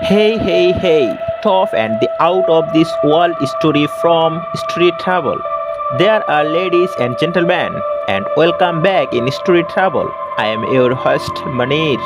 Hey, tough and the out of this world story from Street Travel. There are ladies and gentlemen, and welcome back in Street Travel. I am your host Manir.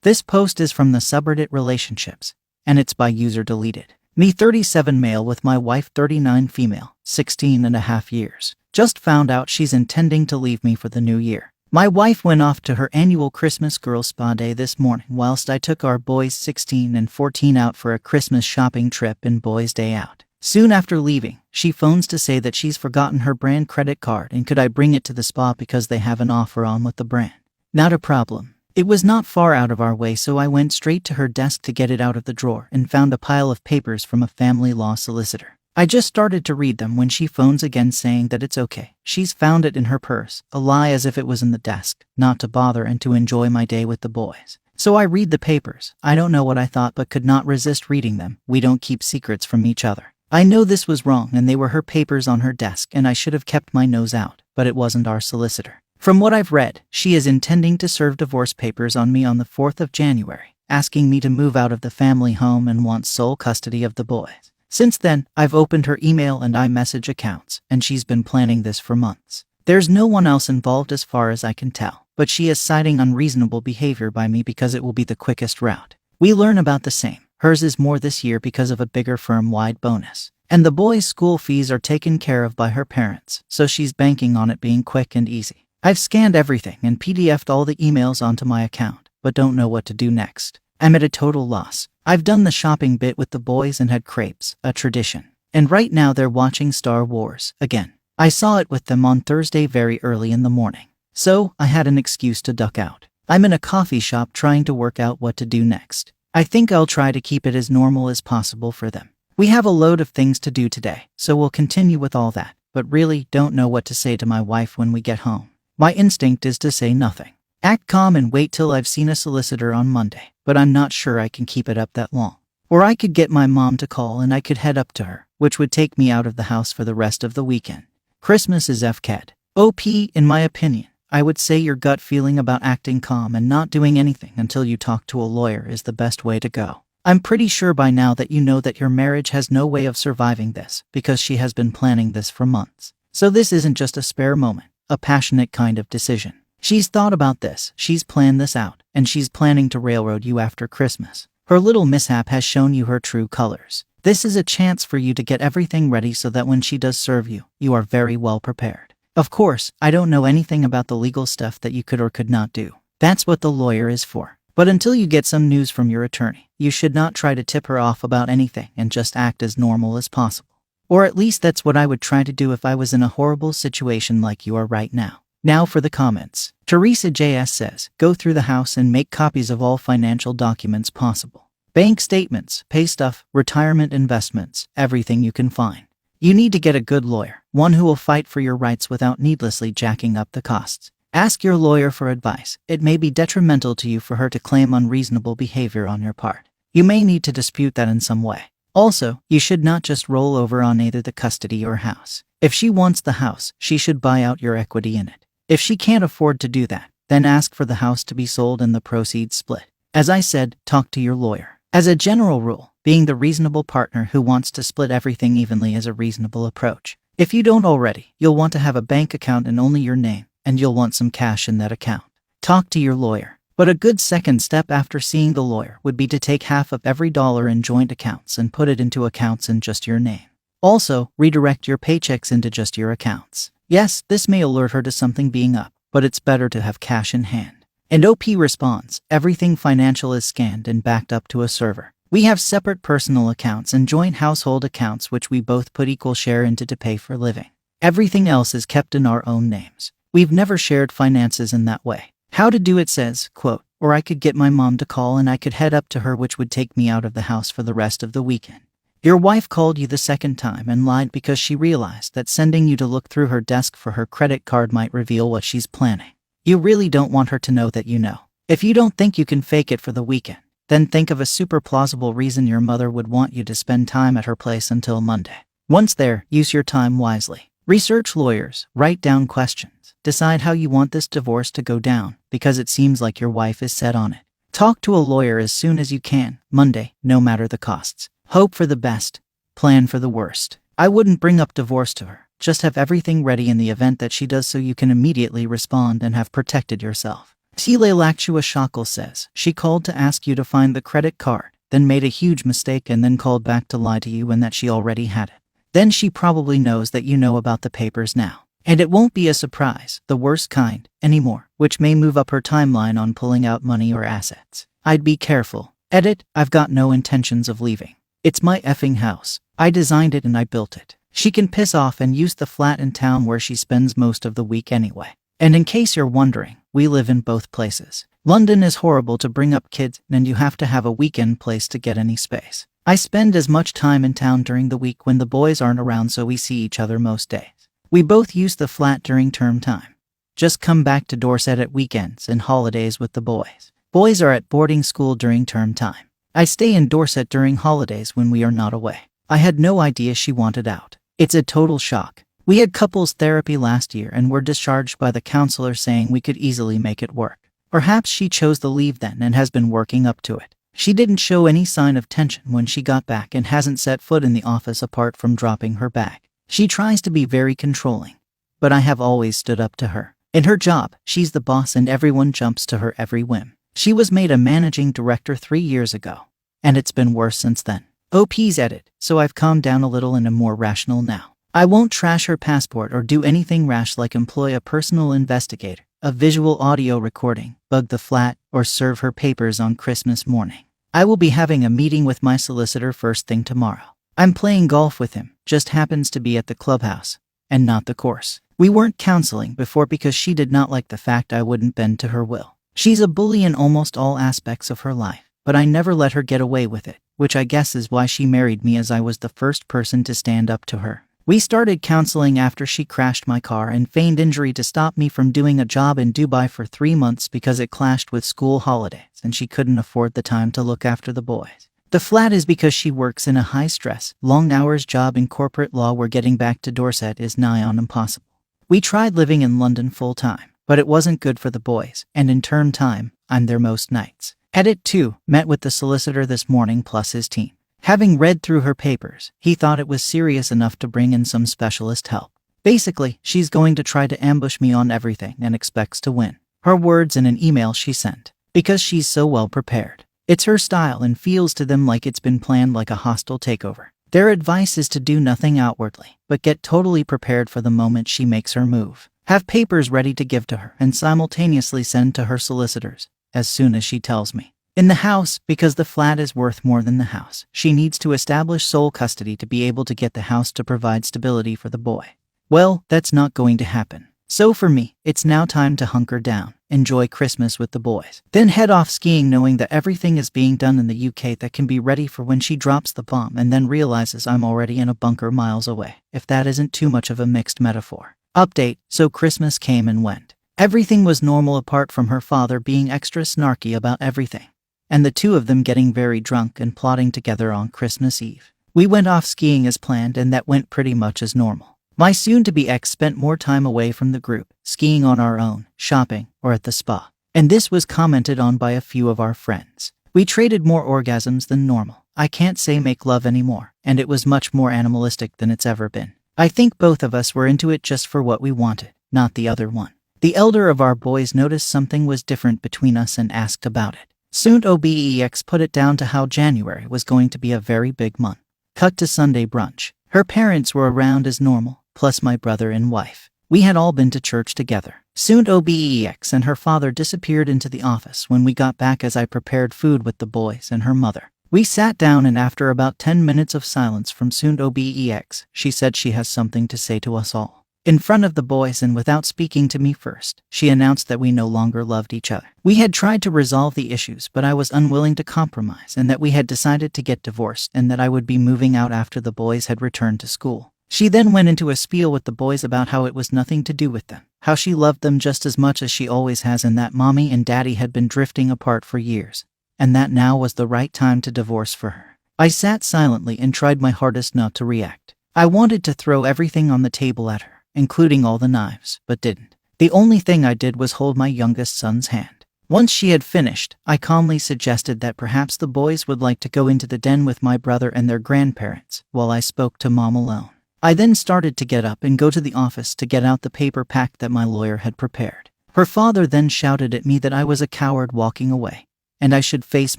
This post is from the subreddit Relationships, and it's by user deleted. Me 37 male with my wife 39 female, 16 and a half years. Just found out she's intending to leave me for the new year. My wife went off to her annual Christmas girl spa day this morning whilst I took our boys 16 and 14 out for a Christmas shopping trip and boys day out. Soon after leaving, she phones to say that she's forgotten her brand credit card and could I bring it to the spa because they have an offer on with the brand. Not a problem. It was not far out of our way, so I went straight to her desk to get it out of the drawer and found a pile of papers from a family law solicitor. I just started to read them when she phones again saying that it's okay. She's found it in her purse, a lie as if it was in the desk, not to bother and to enjoy my day with the boys. So I read the papers. I don't know what I thought but could not resist reading them. We don't keep secrets from each other. I know this was wrong and they were her papers on her desk and I should have kept my nose out, but it wasn't our solicitor. From what I've read, she is intending to serve divorce papers on me on the 4th of January, asking me to move out of the family home and wants sole custody of the boys. Since then, I've opened her email and iMessage accounts, and she's been planning this for months. There's no one else involved as far as I can tell, but she is citing unreasonable behavior by me because it will be the quickest route. We learn about the same. Hers is more this year because of a bigger firm-wide bonus. And the boys' school fees are taken care of by her parents, so she's banking on it being quick and easy. I've scanned everything and PDF'd all the emails onto my account, but don't know what to do next. I'm at a total loss. I've done the shopping bit with the boys and had crepes, a tradition. And right now they're watching Star Wars again. I saw it with them on Thursday very early in the morning. So, I had an excuse to duck out. I'm in a coffee shop trying to work out what to do next. I think I'll try to keep it as normal as possible for them. We have a load of things to do today, so we'll continue with all that, but really don't know what to say to my wife when we get home. My instinct is to say nothing. Act calm and wait till I've seen a solicitor on Monday, but I'm not sure I can keep it up that long. Or I could get my mom to call and I could head up to her, which would take me out of the house for the rest of the weekend. Christmas is FKED. OP, in my opinion, I would say your gut feeling about acting calm and not doing anything until you talk to a lawyer is the best way to go. I'm pretty sure by now that you know that your marriage has no way of surviving this because she has been planning this for months. So this isn't just a spare moment, a passionate kind of decision. She's thought about this, she's planned this out, and she's planning to railroad you after Christmas. Her little mishap has shown you her true colors. This is a chance for you to get everything ready so that when she does serve you, you are very well prepared. Of course, I don't know anything about the legal stuff that you could or could not do. That's what the lawyer is for. But until you get some news from your attorney, you should not try to tip her off about anything and just act as normal as possible. Or at least that's what I would try to do if I was in a horrible situation like you are right now. Now for the comments. Teresa JS says, go through the house and make copies of all financial documents possible. Bank statements, pay stuff, retirement investments, everything you can find. You need to get a good lawyer, one who will fight for your rights without needlessly jacking up the costs. Ask your lawyer for advice. It may be detrimental to you for her to claim unreasonable behavior on your part. You may need to dispute that in some way. Also, you should not just roll over on either the custody or house. If she wants the house, she should buy out your equity in it. If she can't afford to do that, then ask for the house to be sold and the proceeds split. As I said, talk to your lawyer. As a general rule, being the reasonable partner who wants to split everything evenly is a reasonable approach. If you don't already, you'll want to have a bank account in only your name, and you'll want some cash in that account. Talk to your lawyer. But a good second step after seeing the lawyer would be to take half of every dollar in joint accounts and put it into accounts in just your name. Also, redirect your paychecks into just your accounts. Yes, this may alert her to something being up, but it's better to have cash in hand. And OP responds, everything financial is scanned and backed up to a server. We have separate personal accounts and joint household accounts which we both put equal share into to pay for living. Everything else is kept in our own names. We've never shared finances in that way. How to do it says, quote, or I could get my mom to call and I could head up to her which would take me out of the house for the rest of the weekend. Your wife called you the second time and lied because she realized that sending you to look through her desk for her credit card might reveal what she's planning. You really don't want her to know that you know. If you don't think you can fake it for the weekend, then think of a super plausible reason your mother would want you to spend time at her place until Monday. Once there, use your time wisely. Research lawyers, write down questions, decide how you want this divorce to go down, because it seems like your wife is set on it. Talk to a lawyer as soon as you can, Monday, no matter the costs. Hope for the best, plan for the worst. I wouldn't bring up divorce to her. Just have everything ready in the event that she does so you can immediately respond and have protected yourself. Tile Lactua Shackle says, she called to ask you to find the credit card, then made a huge mistake and then called back to lie to you and that she already had it. Then she probably knows that you know about the papers now. And it won't be a surprise, the worst kind, anymore, which may move up her timeline on pulling out money or assets. I'd be careful. Edit, I've got no intentions of leaving. It's my effing house. I designed it and I built it. She can piss off and use the flat in town where she spends most of the week anyway. And in case you're wondering, we live in both places. London is horrible to bring up kids and you have to have a weekend place to get any space. I spend as much time in town during the week when the boys aren't around so we see each other most days. We both use the flat during term time. Just come back to Dorset at weekends and holidays with the boys. Boys are at boarding school during term time. I stay in Dorset during holidays when we are not away. I had no idea she wanted out. It's a total shock. We had couples therapy last year and were discharged by the counselor saying we could easily make it work. Perhaps she chose the leave then and has been working up to it. She didn't show any sign of tension when she got back and hasn't set foot in the office apart from dropping her bag. She tries to be very controlling, but I have always stood up to her. In her job, she's the boss and everyone jumps to her every whim. She was made a managing director 3 years ago, and it's been worse since then. OP's edit, so I've calmed down a little and am more rational now. I won't trash her passport or do anything rash like employ a personal investigator, a visual audio recording, bug the flat, or serve her papers on Christmas morning. I will be having a meeting with my solicitor first thing tomorrow. I'm playing golf with him, just happens to be at the clubhouse, and not the course. We weren't counseling before because she did not like the fact I wouldn't bend to her will. She's a bully in almost all aspects of her life, but I never let her get away with it, which I guess is why she married me as I was the first person to stand up to her. We started counseling after she crashed my car and feigned injury to stop me from doing a job in Dubai for 3 months because it clashed with school holidays and she couldn't afford the time to look after the boys. The flat is because she works in a high-stress, long-hours job in corporate law where getting back to Dorset is nigh on impossible. We tried living in London full-time, but it wasn't good for the boys, and in term time, I'm there most nights. Edit 2, met with the solicitor this morning plus his team. Having read through her papers, he thought it was serious enough to bring in some specialist help. Basically, she's going to try to ambush me on everything and expects to win. Her words in an email she sent. Because she's so well prepared. It's her style and feels to them like it's been planned like a hostile takeover. Their advice is to do nothing outwardly, but get totally prepared for the moment she makes her move. Have papers ready to give to her and simultaneously send to her solicitors, as soon as she tells me. In the house, because the flat is worth more than the house, she needs to establish sole custody to be able to get the house to provide stability for the boy. Well, that's not going to happen. So for me, it's now time to hunker down, enjoy Christmas with the boys, then head off skiing knowing that everything is being done in the UK that can be ready for when she drops the bomb and then realizes I'm already in a bunker miles away, if that isn't too much of a mixed metaphor. Update, so Christmas came and went. Everything was normal apart from her father being extra snarky about everything, and the two of them getting very drunk and plotting together on Christmas Eve. We went off skiing as planned and that went pretty much as normal. My soon-to-be ex spent more time away from the group, skiing on our own, shopping, or at the spa. And this was commented on by a few of our friends. We traded more orgasms than normal. I can't say make love anymore, and it was much more animalistic than it's ever been. I think both of us were into it just for what we wanted, not the other one. The elder of our boys noticed something was different between us and asked about it. Soon OBEX put it down to how January was going to be a very big month. Cut to Sunday brunch. Her parents were around as normal, plus my brother and wife. We had all been to church together. Soon OBEX and her father disappeared into the office when we got back as I prepared food with the boys and her mother. We sat down and after about 10 minutes of silence from Soon OBEX, she said she has something to say to us all. In front of the boys and without speaking to me first, she announced that we no longer loved each other. We had tried to resolve the issues but I was unwilling to compromise and that we had decided to get divorced and that I would be moving out after the boys had returned to school. She then went into a spiel with the boys about how it was nothing to do with them, how she loved them just as much as she always has and that mommy and daddy had been drifting apart for years, and that now was the right time to divorce for her. I sat silently and tried my hardest not to react. I wanted to throw everything on the table at her, including all the knives, but didn't. The only thing I did was hold my youngest son's hand. Once she had finished, I calmly suggested that perhaps the boys would like to go into the den with my brother and their grandparents, while I spoke to Mom alone. I then started to get up and go to the office to get out the paper pack that my lawyer had prepared. Her father then shouted at me that I was a coward walking away, and I should face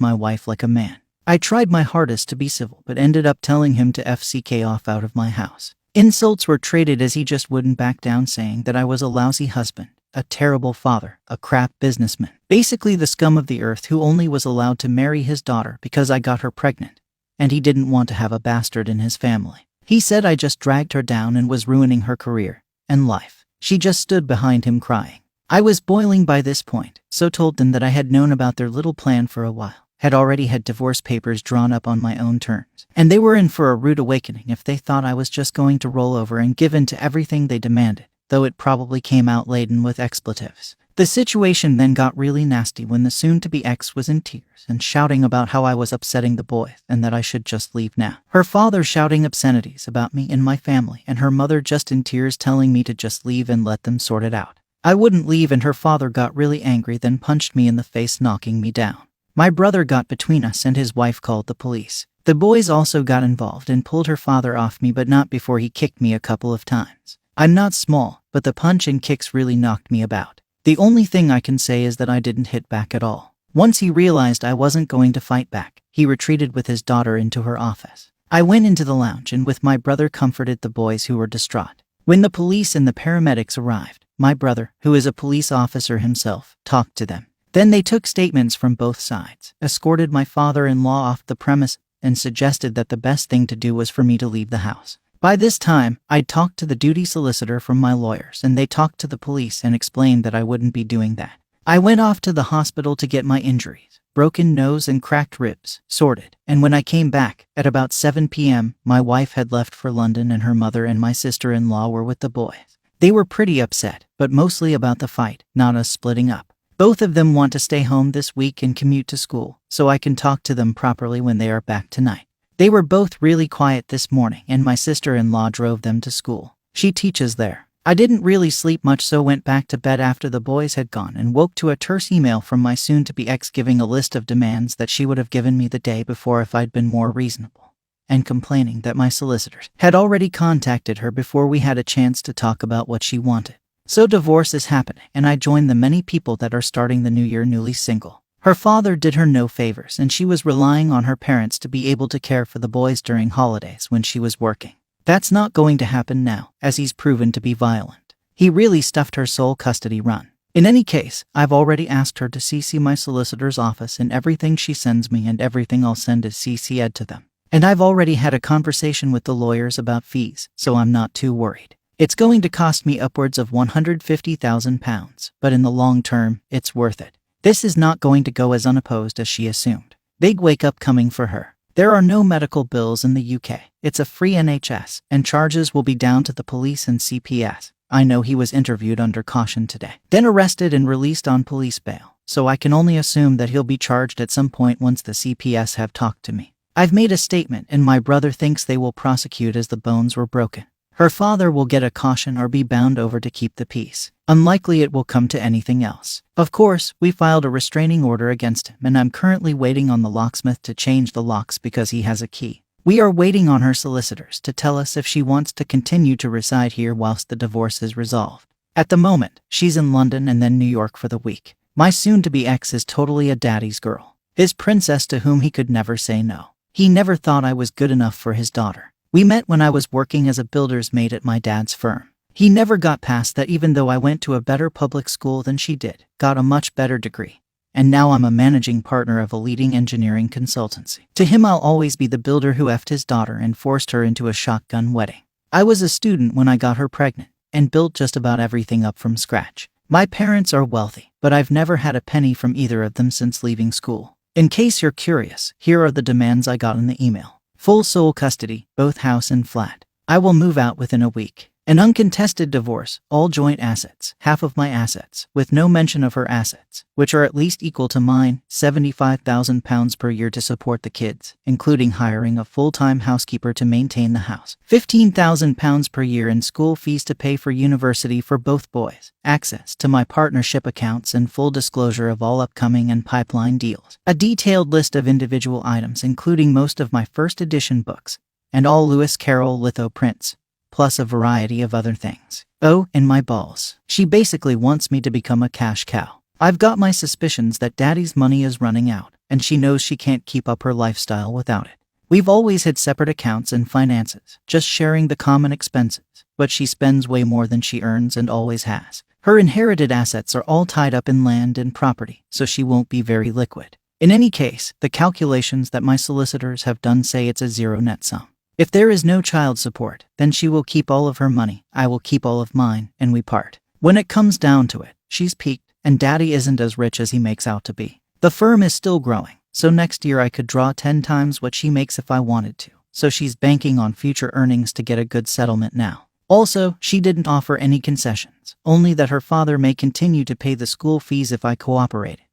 my wife like a man. I tried my hardest to be civil, but ended up telling him to FCK off out of my house. Insults were traded as he just wouldn't back down, saying that I was a lousy husband, a terrible father, a crap businessman, basically the scum of the earth who only was allowed to marry his daughter because I got her pregnant, and he didn't want to have a bastard in his family. He said I just dragged her down and was ruining her career and life. She just stood behind him crying. I was boiling by this point, so told them that I had known about their little plan for a while, had already had divorce papers drawn up on my own terms, and they were in for a rude awakening if they thought I was just going to roll over and give in to everything they demanded, though it probably came out laden with expletives. The situation then got really nasty when the soon-to-be ex was in tears and shouting about how I was upsetting the boys and that I should just leave now. Her father shouting obscenities about me and my family, and her mother just in tears telling me to just leave and let them sort it out. I wouldn't leave, and her father got really angry, then punched me in the face, knocking me down. My brother got between us and his wife called the police. The boys also got involved and pulled her father off me, but not before he kicked me a couple of times. I'm not small, but the punch and kicks really knocked me about. The only thing I can say is that I didn't hit back at all. Once he realized I wasn't going to fight back, he retreated with his daughter into her office. I went into the lounge and with my brother comforted the boys who were distraught. When the police and the paramedics arrived, my brother, who is a police officer himself, talked to them. Then they took statements from both sides, escorted my father-in-law off the premise, and suggested that the best thing to do was for me to leave the house. By this time, I'd talked to the duty solicitor from my lawyers, and they talked to the police and explained that I wouldn't be doing that. I went off to the hospital to get my injuries, broken nose and cracked ribs, sorted, and when I came back, at about 7 p.m., my wife had left for London and her mother and my sister-in-law were with the boys. They were pretty upset, but mostly about the fight, not us splitting up. Both of them want to stay home this week and commute to school, so I can talk to them properly when they are back tonight. They were both really quiet this morning, and my sister-in-law drove them to school. She teaches there. I didn't really sleep much, so went back to bed after the boys had gone and woke to a terse email from my soon-to-be ex giving a list of demands that she would have given me the day before if I'd been more reasonable, and complaining that my solicitors had already contacted her before we had a chance to talk about what she wanted. So divorce is happening, and I joined the many people that are starting the new year newly single. Her father did her no favors, and she was relying on her parents to be able to care for the boys during holidays when she was working. That's not going to happen now, as he's proven to be violent. He really stuffed her sole custody run. In any case, I've already asked her to CC my solicitor's office in everything she sends me, and everything I'll send is CC'd to them. And I've already had a conversation with the lawyers about fees, so I'm not too worried. It's going to cost me upwards of £150,000, but in the long term, it's worth it. This is not going to go as unopposed as she assumed. Big wake up coming for her. There are no medical bills in the UK. It's a free NHS, and charges will be down to the police and CPS. I know he was interviewed under caution today, then arrested and released on police bail, so I can only assume that he'll be charged at some point once the CPS have talked to me. I've made a statement, and my brother thinks they will prosecute as the bones were broken. Her father will get a caution or be bound over to keep the peace. Unlikely it will come to anything else. Of course, we filed a restraining order against him, and I'm currently waiting on the locksmith to change the locks because he has a key. We are waiting on her solicitors to tell us if she wants to continue to reside here whilst the divorce is resolved. At the moment, she's in London and then New York for the week. My soon-to-be ex is totally a daddy's girl. His princess to whom he could never say no. He never thought I was good enough for his daughter. We met when I was working as a builder's mate at my dad's firm. He never got past that, even though I went to a better public school than she did, got a much better degree. And now I'm a managing partner of a leading engineering consultancy. To him, I'll always be the builder who effed his daughter and forced her into a shotgun wedding. I was a student when I got her pregnant, and built just about everything up from scratch. My parents are wealthy, but I've never had a penny from either of them since leaving school. In case you're curious, here are the demands I got in the email. Full sole custody, both house and flat. I will move out within a week. An uncontested divorce, all joint assets, half of my assets, with no mention of her assets, which are at least equal to mine, £75,000 per year to support the kids, including hiring a full-time housekeeper to maintain the house, £15,000 per year in school fees to pay for university for both boys, access to my partnership accounts and full disclosure of all upcoming and pipeline deals, a detailed list of individual items including most of my first edition books, and all Lewis Carroll litho prints, plus a variety of other things. Oh, and my balls. She basically wants me to become a cash cow. I've got my suspicions that Daddy's money is running out, and she knows she can't keep up her lifestyle without it. We've always had separate accounts and finances, just sharing the common expenses, but she spends way more than she earns and always has. Her inherited assets are all tied up in land and property, so she won't be very liquid. In any case, the calculations that my solicitors have done say it's a zero net sum. If there is no child support, then she will keep all of her money, I will keep all of mine, and we part. When it comes down to it, she's peaked, and Daddy isn't as rich as he makes out to be. The firm is still growing, so next year I could draw 10 times what she makes if I wanted to. So she's banking on future earnings to get a good settlement now. Also, she didn't offer any concessions, only that her father may continue to pay the school fees if I cooperated.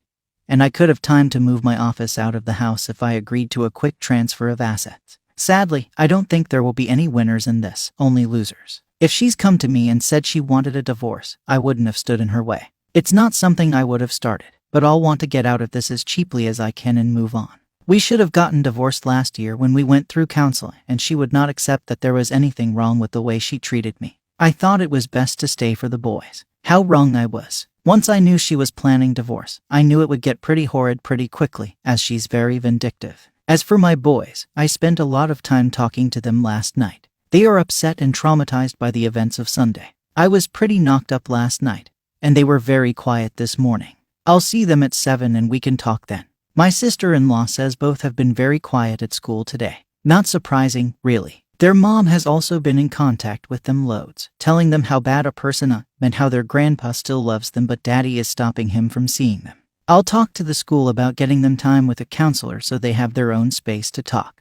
And I could have time to move my office out of the house if I agreed to a quick transfer of assets. Sadly, I don't think there will be any winners in this, only losers. If she's come to me and said she wanted a divorce, I wouldn't have stood in her way. It's not something I would have started, but I'll want to get out of this as cheaply as I can and move on. We should have gotten divorced last year when we went through counseling, and she would not accept that there was anything wrong with the way she treated me. I thought it was best to stay for the boys. How wrong I was. Once I knew she was planning divorce, I knew it would get pretty horrid pretty quickly, as she's very vindictive. As for my boys, I spent a lot of time talking to them last night. They are upset and traumatized by the events of Sunday. I was pretty knocked up last night, and they were very quiet this morning. I'll see them at 7 and we can talk then. My sister-in-law says both have been very quiet at school today. Not surprising, really. Their mom has also been in contact with them loads, telling them how bad a person I am and how their grandpa still loves them but Daddy is stopping him from seeing them. I'll talk to the school about getting them time with a counselor so they have their own space to talk.